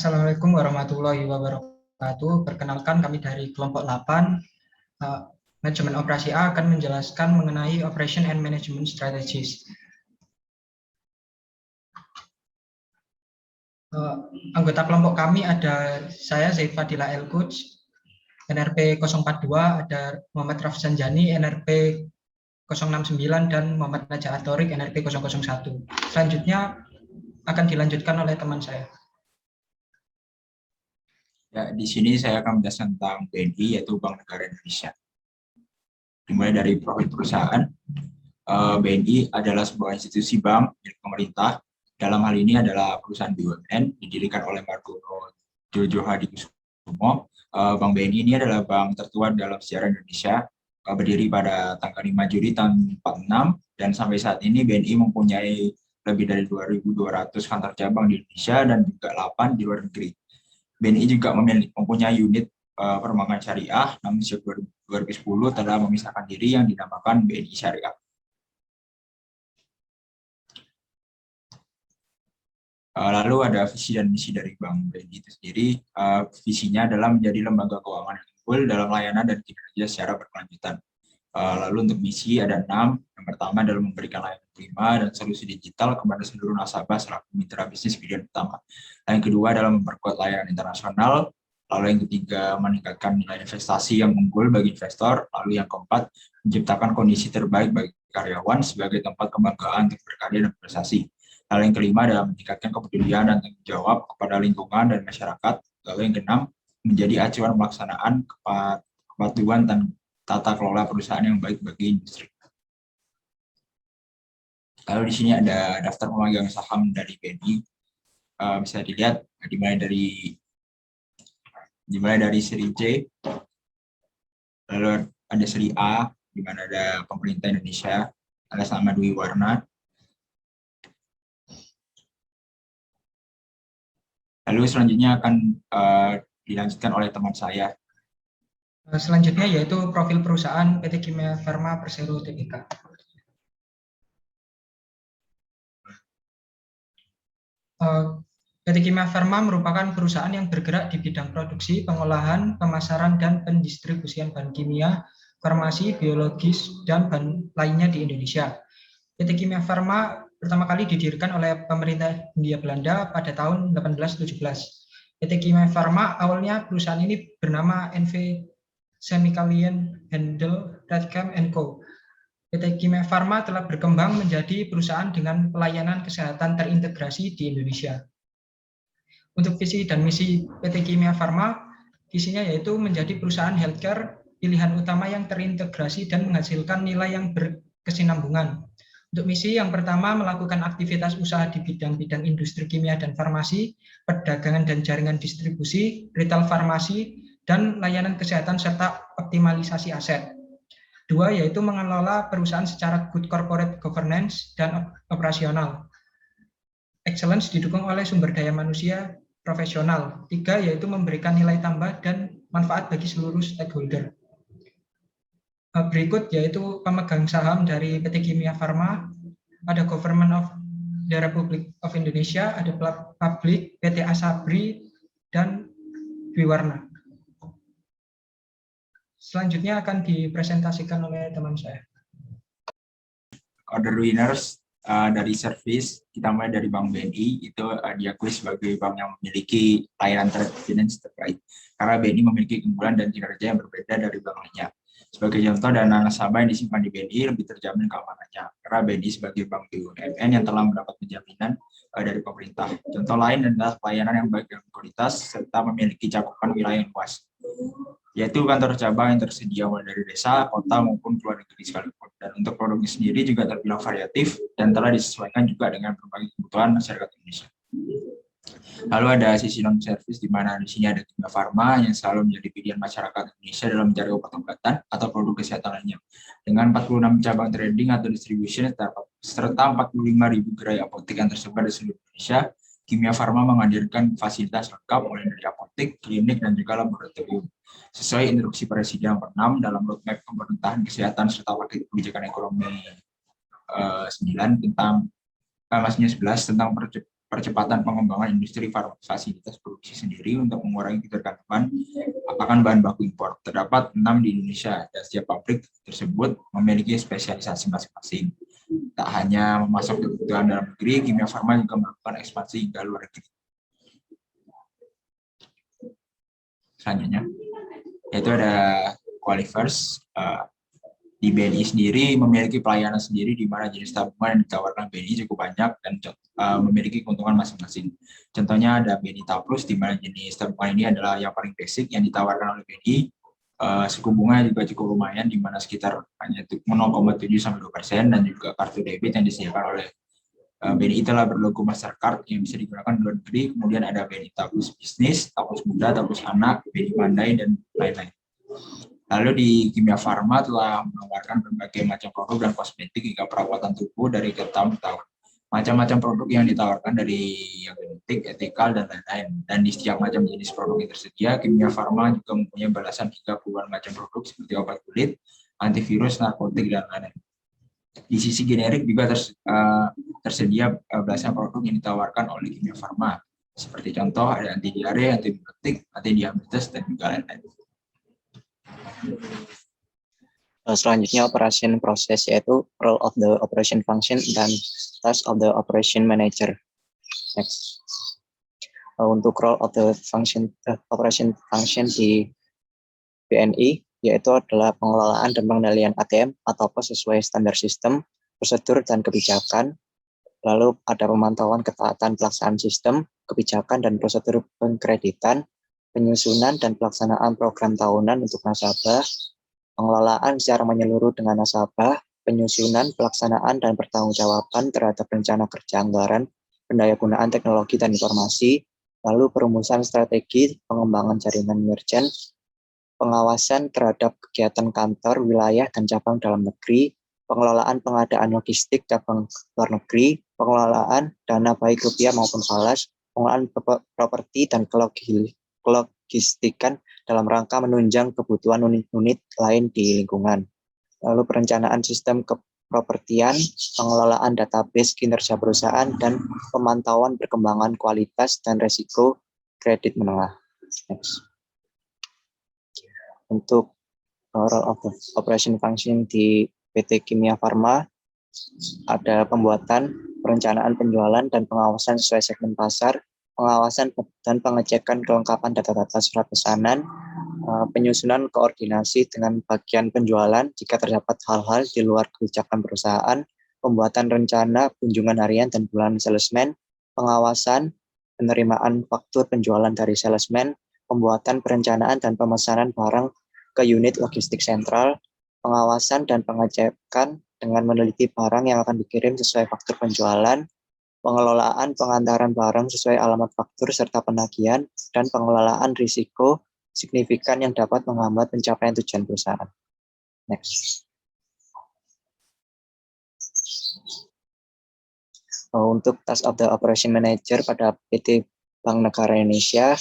Assalamualaikum warahmatullahi wabarakatuh. Perkenalkan kami dari kelompok 8, Manajemen Operasi A akan menjelaskan mengenai Operation and Management Strategies. Anggota kelompok kami ada saya, Zaid Fadila El-Quds, NRP 042, ada Muhammad Rafsan Jani, NRP 069, dan Muhammad Najah Atorik, NRP 001. Selanjutnya akan dilanjutkan oleh teman saya. Ya, di sini saya akan menjelaskan tentang BNI, yaitu Bank Negara Indonesia. Dimulai dari profil perusahaan, BNI adalah sebuah institusi bank milik pemerintah. Dalam hal ini adalah perusahaan BUMN, didirikan oleh Margono Jojo Hadikusumo. Bank BNI ini adalah bank tertua dalam sejarah Indonesia, berdiri pada tanggal 5 Juli tahun 46, dan sampai saat ini BNI mempunyai lebih dari 2.200 kantor cabang di Indonesia dan juga 8 di luar negeri. BNI juga mempunyai unit perbankan syariah, namun sejak 2010 telah memisahkan diri yang dinamakan BNI Syariah. Lalu ada visi dan misi dari Bank BNI itu sendiri. Visinya adalah menjadi lembaga keuangan yang unggul dalam layanan dan kinerja secara berkelanjutan. Lalu untuk misi ada 6. Yang pertama adalah memberikan layanan prima dan solusi digital kepada seluruh nasabah selaku mitra bisnis pilihan utama. Yang kedua adalah memperkuat layanan internasional. Lalu yang ketiga, meningkatkan nilai investasi yang unggul bagi investor. Lalu yang keempat, menciptakan kondisi terbaik bagi karyawan sebagai tempat kebanggaan untuk berkarya dan prestasi. Lalu yang kelima adalah meningkatkan kepedulian dan tanggung jawab kepada lingkungan dan masyarakat. Lalu yang keenam, menjadi acuan pelaksanaan kepatuhan dan tata kelola perusahaan yang baik bagi industri. Lalu di sini ada daftar pemegang saham dari BNI. Bisa dilihat dimulai dari seri C, lalu ada seri A, di mana ada pemerintah Indonesia, ada sama Dwi Warna. Lalu selanjutnya akan dilanjutkan oleh teman saya. Selanjutnya yaitu profil perusahaan PT Kimia Farma Persero Tbk. PT Kimia Farma merupakan perusahaan yang bergerak di bidang produksi, pengolahan, pemasaran, dan pendistribusian bahan kimia, farmasi, biologis, dan bahan lainnya di Indonesia. PT Kimia Farma pertama kali didirikan oleh pemerintah Hindia Belanda pada tahun 1817. PT Kimia Farma awalnya perusahaan ini bernama NV Chemicalian Handel Radcam & Co. PT Kimia Farma telah berkembang menjadi perusahaan dengan pelayanan kesehatan terintegrasi di Indonesia. Untuk visi dan misi PT Kimia Farma, visinya yaitu menjadi perusahaan healthcare pilihan utama yang terintegrasi dan menghasilkan nilai yang berkesinambungan. Untuk misi yang pertama, melakukan aktivitas usaha di bidang-bidang industri kimia dan farmasi, perdagangan dan jaringan distribusi, retail farmasi, dan layanan kesehatan serta optimalisasi aset. 2, yaitu mengelola perusahaan secara good corporate governance dan operasional. Excellence didukung oleh sumber daya manusia profesional. 3, yaitu memberikan nilai tambah dan manfaat bagi seluruh stakeholder. Berikut yaitu pemegang saham dari PT Kimia Farma, ada Government of the Republic of Indonesia, ada Public, PT Asabri, dan Dwi Warna. Selanjutnya akan dipresentasikan oleh teman saya. Order winners dari service, kita mulai dari Bank BNI, itu diakui sebagai bank yang memiliki layanan finance terbaik. Karena BNI memiliki keunggulan dan kinerja yang berbeda dari bank lainnya. Sebagai contoh, dana nasabah yang disimpan di BNI lebih terjamin keamanannya. Karena BNI sebagai bank BUMN yang telah mendapat penjaminan dari pemerintah. Contoh lain adalah pelayanan yang baik dan kualitas, serta memiliki cakupan wilayah yang luas, yaitu kantor cabang yang tersedia mulai dari desa, kota, maupun luar negeri sekalipun. Dan untuk produknya sendiri juga terbilang variatif dan telah disesuaikan juga dengan berbagai kebutuhan masyarakat Indonesia. Lalu ada sisi non-service, di mana di sini ada Kimia Farma yang selalu menjadi pilihan masyarakat Indonesia dalam mencari obat-obatan atau produk kesehatan lainnya. Dengan 46 cabang trading atau distribution serta 45.000 gerai apotek yang tersebar di seluruh Indonesia, Kimia Farma menghadirkan fasilitas lengkap mulai dari apotek, klinik, dan juga laboratorium. Sesuai instruksi Presiden nomor 6 dalam roadmap pemerintahan kesehatan serta paket kebijakan ekonomi 11 tentang percepatan pengembangan industri fasilitas produksi sendiri untuk mengurangi ketergantungan akan bahan baku impor. Terdapat 6 di Indonesia, dan setiap pabrik tersebut memiliki spesialisasi masing-masing. Tak hanya memasok kebutuhan dalam negeri, Kimia Farma juga melakukan ekspansi hingga luar negeri. Selanjutnya, yaitu ada Qualifers. Di BNI sendiri memiliki pelayanan sendiri di mana jenis tabungan yang ditawarkan BNI cukup banyak dan memiliki keuntungan masing-masing. Contohnya ada BNI Taplus, di mana jenis tabungan ini adalah yang paling basic yang ditawarkan oleh BNI. Suku bunga juga cukup lumayan, di mana sekitar hanya 0,7-2%, dan juga kartu debit yang disediakan oleh BNI telah berlogo Mastercard yang bisa digunakan di luar negeri. Kemudian ada BNI Taplus Bisnis, Taplus Muda, Taplus Anak, BNI Mandai, dan lain-lain. Lalu di Kimia Farma telah menawarkan berbagai macam produk dan kosmetik hingga perawatan tubuh dari tahun ke tahun. Macam-macam produk yang ditawarkan dari yang genetik, etikal, dan lain-lain. Dan di setiap macam jenis produk yang tersedia, Kimia Farma juga mempunyai belasan hingga puluhan macam produk seperti obat kulit, antivirus, narkotik, dan lain-lain. Di sisi generik juga tersedia belasan produk yang ditawarkan oleh Kimia Farma. Seperti contoh ada anti diare, antibiotik, anti diabetes, dan juga lain-lain. Selanjutnya operation proses, yaitu role of the operation function dan task of the operation manager. Next. Untuk role of the operation function di BNI, yaitu adalah pengelolaan dan pengendalian ATM atau POS sesuai standar sistem, prosedur, dan kebijakan. Lalu ada pemantauan ketaatan pelaksanaan sistem, kebijakan, dan prosedur pengkreditan, penyusunan dan pelaksanaan program tahunan untuk nasabah, pengelolaan secara menyeluruh dengan nasabah, penyusunan, pelaksanaan, dan pertanggungjawaban terhadap rencana kerja anggaran, pendayagunaan teknologi dan informasi, lalu perumusan strategi pengembangan jaringan merchant, pengawasan terhadap kegiatan kantor, wilayah, dan cabang dalam negeri, pengelolaan pengadaan logistik cabang luar negeri, pengelolaan dana baik rupiah maupun falas, pengelolaan properti dan kelogistikan dalam rangka menunjang kebutuhan unit-unit lain di lingkungan. Lalu perencanaan sistem kepropertian, pengelolaan database kinerja perusahaan, dan pemantauan perkembangan kualitas dan resiko kredit menengah. Next. Untuk role of the operation function di PT Kimia Farma, ada pembuatan, perencanaan penjualan, dan pengawasan sesuai segmen pasar, pengawasan dan pengecekan kelengkapan data-data surat pesanan, penyusunan koordinasi dengan bagian penjualan jika terdapat hal-hal di luar kebijakan perusahaan, pembuatan rencana kunjungan harian dan bulanan salesman, pengawasan penerimaan faktur penjualan dari salesman, pembuatan perencanaan dan pemesanan barang ke unit logistik sentral, pengawasan dan pengecekan dengan meneliti barang yang akan dikirim sesuai faktur penjualan, pengelolaan pengantaran barang sesuai alamat faktur serta penagihan, dan pengelolaan risiko signifikan yang dapat menghambat pencapaian tujuan perusahaan. Next. Untuk task of the operation manager pada PT Bank Negara Indonesia,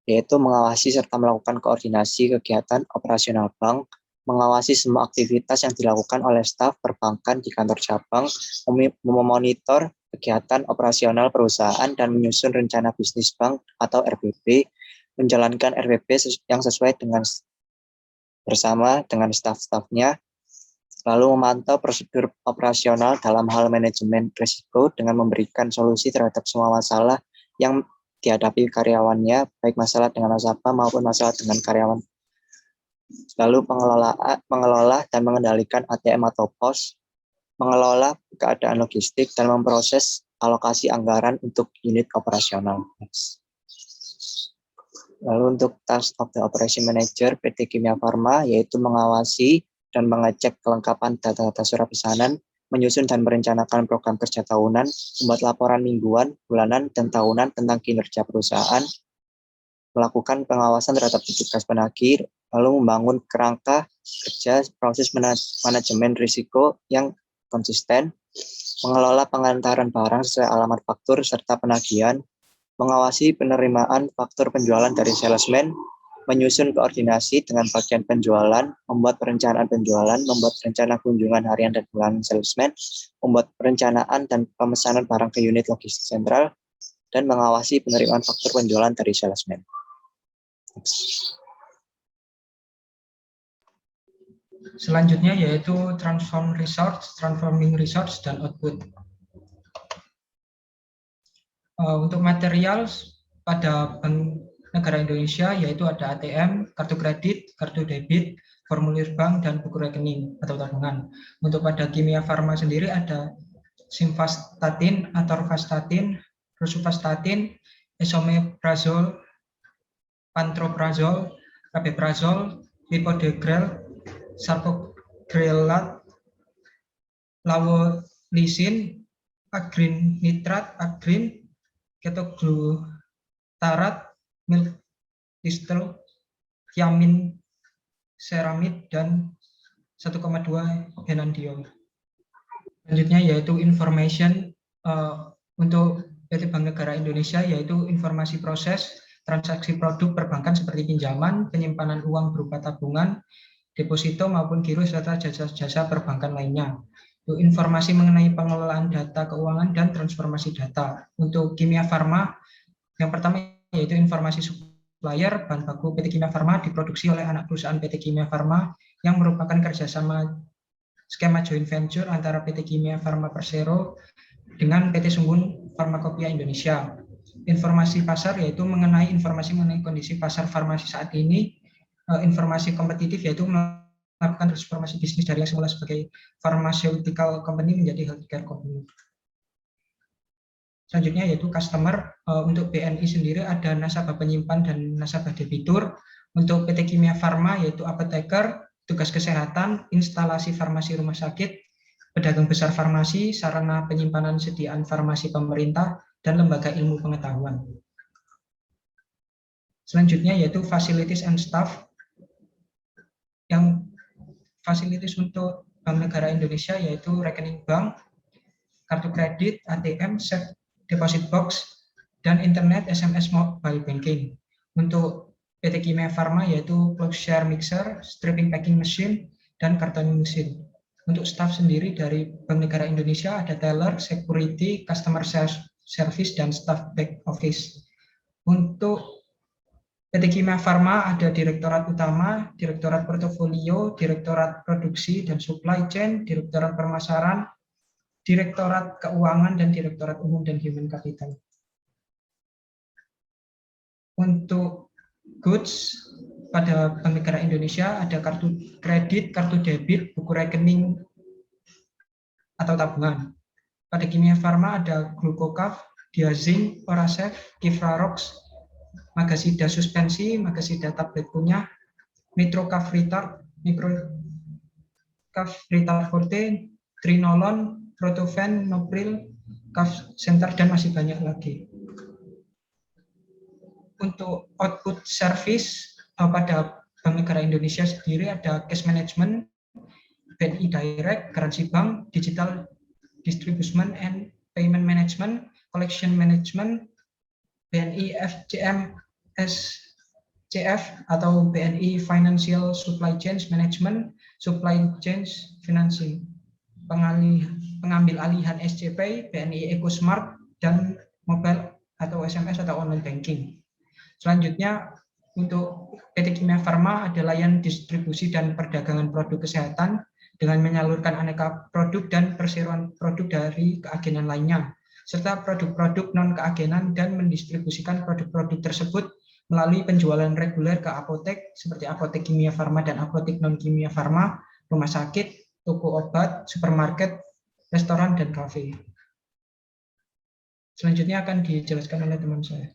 yaitu mengawasi serta melakukan koordinasi kegiatan operasional bank, mengawasi semua aktivitas yang dilakukan oleh staf perbankan di kantor cabang, memonitor kegiatan operasional perusahaan, dan menyusun rencana bisnis bank atau RBB, menjalankan RBB yang sesuai dengan bersama dengan staf-stafnya, lalu memantau prosedur operasional dalam hal manajemen risiko dengan memberikan solusi terhadap semua masalah yang dihadapi karyawannya, baik masalah dengan nasabah maupun masalah dengan karyawan. Lalu mengelola dan mengendalikan ATM atau POS, mengelola keadaan logistik, dan memproses alokasi anggaran untuk unit operasional. Lalu untuk task of the operation manager PT Kimia Farma, yaitu mengawasi dan mengecek kelengkapan data-data surat pesanan, menyusun dan merencanakan program kerja tahunan, membuat laporan mingguan, bulanan, dan tahunan tentang kinerja perusahaan, melakukan pengawasan terhadap petugas penagih, lalu membangun kerangka kerja proses manajemen risiko yang konsisten, mengelola pengantaran barang sesuai alamat faktur serta penagihan, mengawasi penerimaan faktur penjualan dari salesman, menyusun koordinasi dengan bagian penjualan, membuat perencanaan penjualan, membuat rencana kunjungan harian dan bulanan salesman, membuat perencanaan dan pemesanan barang ke unit logistik sentral, dan mengawasi penerimaan faktur penjualan dari salesman. Selanjutnya yaitu transforming resource dan output. Untuk material pada Bank Negara Indonesia yaitu ada ATM, kartu kredit, kartu debit, formulir bank, dan buku rekening atau tabungan. Untuk pada kimia farma sendiri ada simvastatin, atorvastatin, rosuvastatin, esomeprazol, pantoprazol, rabeprazol, lipodegrel, sarcogrelat, lawolisin, agrin nitrat, agrin, ketoglutarat, miltistol, thiamin, ceramid, dan 1,2 enantium. Selanjutnya yaitu information untuk PT Bank Negara Indonesia, yaitu informasi proses transaksi produk perbankan seperti pinjaman, penyimpanan uang berupa tabungan, deposito maupun giro, serta jasa-jasa perbankan lainnya. Untuk informasi mengenai pengelolaan data keuangan dan transformasi data. Untuk kimia farma, yang pertama yaitu informasi supplier, bahan baku PT Kimia Farma diproduksi oleh anak perusahaan PT Kimia Farma yang merupakan kerjasama skema joint venture antara PT Kimia Farma Persero dengan PT Sumbun Farmakopia Indonesia. Informasi pasar yaitu mengenai informasi mengenai kondisi pasar farmasi saat ini. Informasi kompetitif yaitu melakukan transformasi bisnis dari yang semula sebagai pharmaceutical company menjadi healthcare company. Selanjutnya yaitu customer. Untuk BNI sendiri ada nasabah penyimpan dan nasabah debitur. Untuk PT Kimia Farma yaitu apoteker, tugas kesehatan, instalasi farmasi rumah sakit, pedagang besar farmasi, sarana penyimpanan sediaan farmasi pemerintah, dan lembaga ilmu pengetahuan. Selanjutnya yaitu facilities and staff. Yang fasilitas untuk Bank Negara Indonesia yaitu rekening bank, kartu kredit, ATM, safe deposit box, dan internet, SMS, mobile banking. Untuk PT Kimia Farma yaitu plowshare mixer, stripping packing machine, dan cartoning machine. Untuk staff sendiri dari Bank Negara Indonesia ada teller, security, customer service, dan staff back office. Untuk PT Kimia Farma ada Direktorat Utama, Direktorat Portofolio, Direktorat Produksi dan Supply Chain, Direktorat Pemasaran, Direktorat Keuangan, dan Direktorat Umum dan Human Capital. Untuk goods pada Bank Negara Indonesia ada kartu kredit, kartu debit, buku rekening atau tabungan. Pada Kimia Farma ada Glucocaf, Diazin, Orasef, Kifrarox, Magasida suspensi, Magasida tablet kunyah, Nitrocafritar, Nitrocafritar forte, Trinolon, Protofen, Nopril, Caf Center, dan masih banyak lagi. Untuk output service pada Bank Negara Indonesia sendiri ada cash management, BNI Direct, Garansi Bank, Digital Distribution and Payment Management, Collection Management, BNI FCM SCF atau BNI Financial Supply Chain Management, Supply Chain Financing, pengambil alihan SCP, BNI EcoSmart, dan mobile atau SMS atau online banking. Selanjutnya untuk PT Kimia Farma ada layanan distribusi dan perdagangan produk kesehatan dengan menyalurkan aneka produk dan perseroan produk dari keagenan lainnya, serta produk-produk non-keagenan dan mendistribusikan produk-produk tersebut melalui penjualan reguler ke apotek seperti apotek kimia farma dan apotek non-kimia farma, rumah sakit, toko obat, supermarket, restoran, dan kafe. Selanjutnya akan dijelaskan oleh teman saya.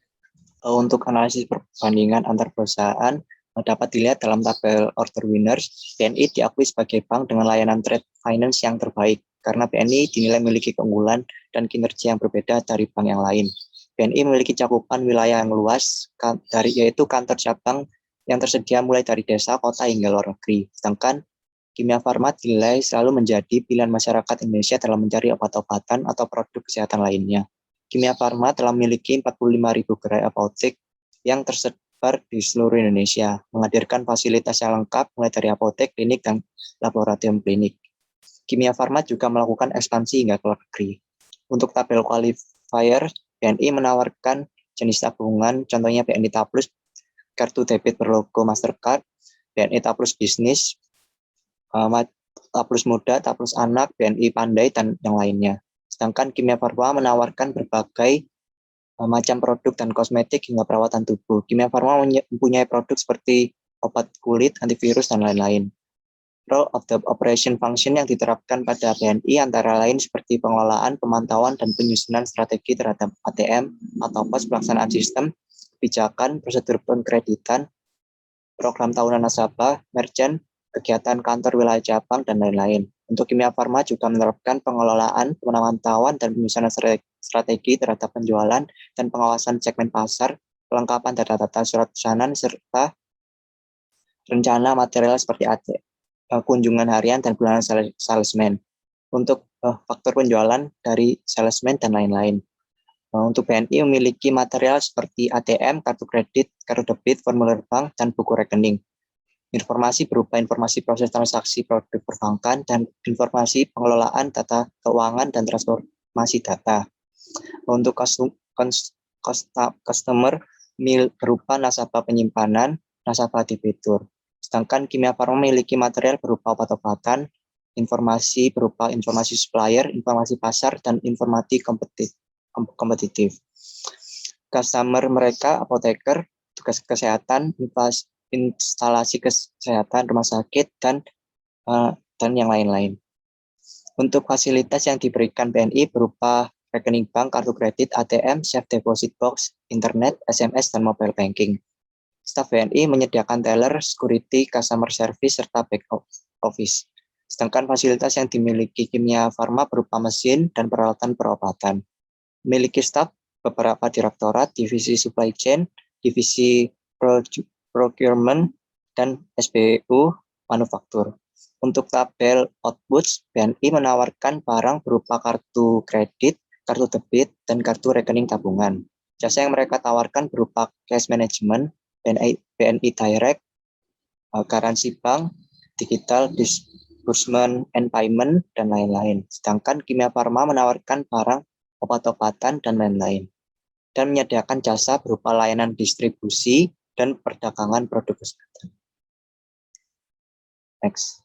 Untuk analisis perbandingan antar perusahaan dapat dilihat dalam tabel order winners. BNI diakui sebagai bank dengan layanan trade finance yang terbaik karena BNI dinilai memiliki keunggulan dan kinerja yang berbeda dari bank yang lain. BNI memiliki cakupan wilayah yang luas, yaitu kantor cabang yang tersedia mulai dari desa, kota, hingga luar negeri. Sedangkan Kimia Farma dinilai selalu menjadi pilihan masyarakat Indonesia dalam mencari obat-obatan atau produk kesehatan lainnya. Kimia Farma telah memiliki 45.000 gerai apotek yang tersebar di seluruh Indonesia, menghadirkan fasilitas yang lengkap mulai dari apotek, klinik, dan laboratorium klinik. Kimia Farma juga melakukan ekspansi hingga ke luar negeri. Untuk tabel qualifier, BNI menawarkan jenis tabungan, contohnya BNI Taplus, kartu debit berlogo Mastercard, BNI Taplus Bisnis, Taplus Muda, Taplus Anak, BNI Pandai, dan yang lainnya. Sedangkan Kimia Farma menawarkan berbagai macam produk dan kosmetik hingga perawatan tubuh. Kimia Farma mempunyai produk seperti obat kulit, antivirus, dan lain-lain. Role of the operation function yang diterapkan pada BNI antara lain seperti pengelolaan, pemantauan, dan penyusunan strategi terhadap ATM atau pos pelaksanaan sistem, kebijakan, prosedur pengkreditan, program tahunan nasabah, merchant, kegiatan kantor wilayah cabang, dan lain-lain. Untuk Kimia Farma juga menerapkan pengelolaan, pemantauan, dan penyusunan strategi terhadap penjualan dan pengawasan segmen pasar, kelengkapan data-data surat pesanan, serta rencana material seperti kunjungan harian dan bulanan salesman. Untuk faktor penjualan dari salesman dan lain-lain. Untuk BNI memiliki material seperti ATM, kartu kredit, kartu debit, formulir bank, dan buku rekening. Informasi berupa informasi proses transaksi produk perbankan dan informasi pengelolaan data keuangan dan transformasi data. Untuk customer berupa nasabah penyimpanan, nasabah debitur. Sedangkan Kimia Farma memiliki material berupa obat-obatan, informasi berupa informasi supplier, informasi pasar, dan informasi kompetitif. Customer mereka apoteker, tugas kesehatan, instalasi kesehatan rumah sakit, dan yang lain-lain. Untuk fasilitas yang diberikan BNI berupa rekening bank, kartu kredit, ATM, safe deposit box, internet, SMS, dan mobile banking. Staf BNI menyediakan teller, security, customer service, serta back office. Sedangkan fasilitas yang dimiliki Kimia Farma berupa mesin dan peralatan perobatan. Memiliki staf beberapa direktorat, divisi supply chain, divisi procurement, dan SBU manufaktur. Untuk tabel outputs, BNI menawarkan barang berupa kartu kredit, kartu debit, dan kartu rekening tabungan. Jasa yang mereka tawarkan berupa cash management, BNI Direct, garansi bank, digital disbursement and payment, dan lain-lain. Sedangkan Kimia Farma menawarkan barang, obat-obatan, dan lain-lain. Dan menyediakan jasa berupa layanan distribusi dan perdagangan produk kesehatan. Next.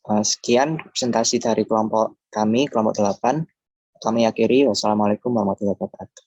Sekian presentasi dari kelompok kami, kelompok 8. Kami akhiri. Wassalamualaikum warahmatullahi wabarakatuh.